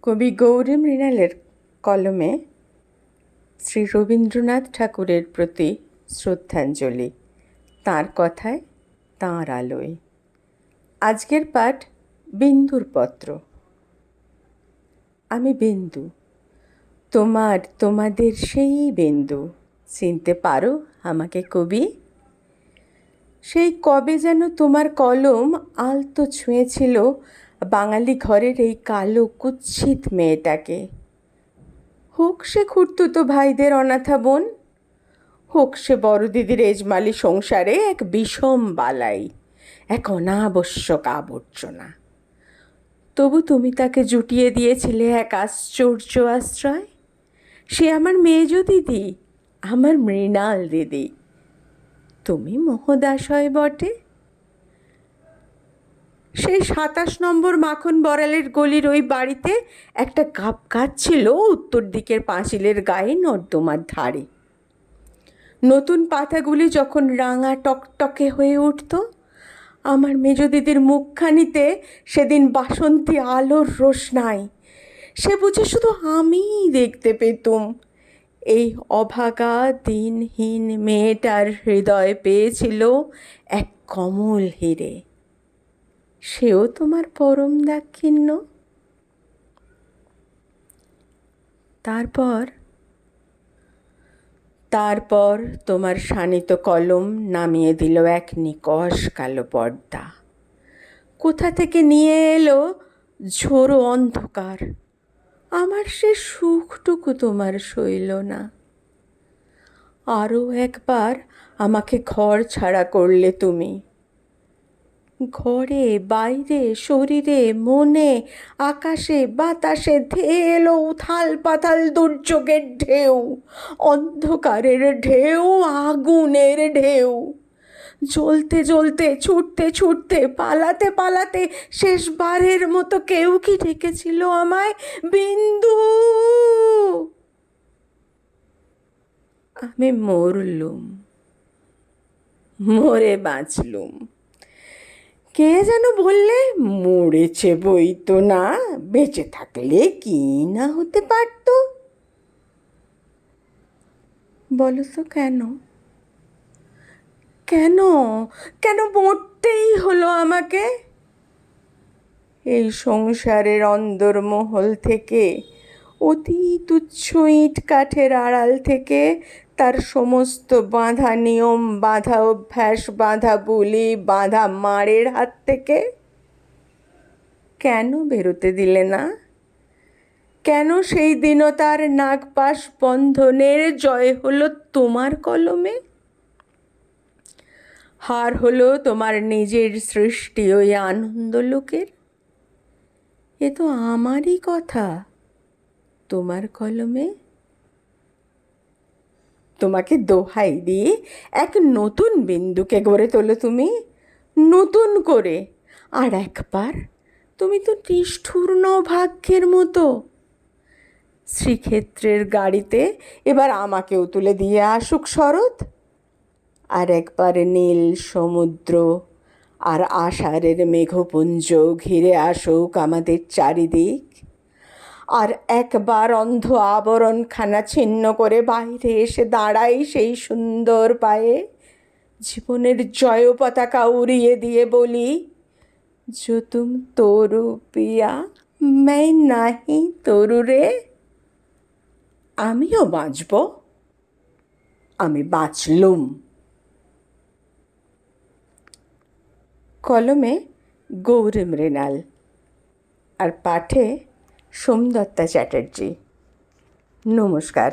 কবি গৌরী মৃণালের কলমে শ্রী রবীন্দ্রনাথ ঠাকুরের প্রতি শ্রদ্ধাঞ্জলি, তাঁর কথায় তাঁর আলোয়। আজকের পাঠ বিন্দুর পত্র। আমি বিন্দু, তোমাদের সেই বিন্দু। চিনতে পারো আমাকে কবি? সেই কবে যেন তোমার কলম আলতো ছুঁয়েছিল বাঙালি ঘরের এই কালো কুৎসিত মেয়েটাকে। হোক সে খুঁড়তুতো ভাইদের অনাথা বোন, হোক সে বড় দিদির এজমালি সংসারে এক বিষম বালাই, এক অনাবশ্যক আবর্জনা, তবু তুমি তাকে জুটিয়ে দিয়েছিলে এক আশ্চর্য আশ্রয়। সে আমার মেজ দিদি, আমার মৃণাল দিদি। তুমি মোহদাশয় বটে। সেই 27 নম্বর মাখন বড়ালের গলির ওই বাড়িতে একটা গাছ ছিল উত্তর দিকের পাঁচিলের গায়ে নর্দমার ধারে। নতুন পাতাগুলি যখন রাঙা টকটকে হয়ে উঠত, আমার মেজ দিদির মুখখানিতে সেদিন বাসন্তী আলোর রোশনাই, সে বুঝে শুধু আমিই দেখতে পেতুম। এই অভাগা দিনহীন মেয়েটার হৃদয় পেয়েছিল এক কমল হিরে। সেও তোমার পরম দাক্ষিণ্য। তারপর তোমার শানিত কলম নামিয়ে দিল এক নিকষ কালো পর্দা। কোথা থেকে নিয়ে এলো ঝোড়ো অন্ধকার। আমার সে সুখটুকু তোমার সইল না। আরও একবার আমাকে ঘর ছাড়া করলে তুমি। ঘরে, বাইরে, শরীরে, মনে, আকাশে, বাতাসে ধেয়ে এলো উথাল পাতাল দুর্যোগের ঢেউ, অন্ধকারের ঢেউ, আগুনের ঢেউ। জ্বলতে জ্বলতে, ছুটতে ছুটতে, পালাতে পালাতে শেষবারের মতো কেউ কি ডেকেছিল আমায়, বিন্দু? আমি মরলুম, মরে বাঁচলুম। কে যেন বললে, মরেছে বই তো না, বেঁচে থাকলে কি না হতে পারত। বলো তো কেন, কেন কেন মরতেই হলো আমাকে? এই সংসারের অন্দরমহল থেকে, অতি তুচ্ছ ইট কাঠের আড়াল থেকে, তার সমস্ত বাঁধা নিয়ম, বাঁধা অভ্যাস, বাঁধা বুলি, বাঁধা মারের হাত থেকে কেন বেরোতে দিলে না? কেন সেই দীনতার নাগপাশ বন্ধনের জয় হলো তোমার কলমে? হার হলো তোমার নিজের সৃষ্টি ওই আনন্দলোকের। এ তো আমারই কথা তোমার কলমে। তোমাকে দোহাই দিয়ে এক নতুন বিন্দুকে গড়ে তোলো তুমি, নতুন করে। আর একবার তুমি তো নিষ্ঠুর নও ভাগ্যের মতো। শ্রীক্ষেত্রের গাড়িতে এবার আমাকেও তুলে দিয়ে আসুক শরৎ। আর একবার নীল সমুদ্র আর আষাঢ়ের মেঘপুঞ্জ ঘিরে আসুক আমাদের চারিদিক। আর একবার অন্ধ আবরণখানা ছিন্ন করে বাইরে এসে দাঁড়াই সেই সুন্দর পায়ে, জীবনের জয় পতাকা উড়িয়ে দিয়ে বলি, जो तुम तोरू पिया मैं नहीं তরু রে। আমিও বাঁচব, আমি বাঁচলুম। কলমে গৌরী মৃণাল, আর পাঠে সোমদত্তা চ্যাটার্জি। নমস্কার।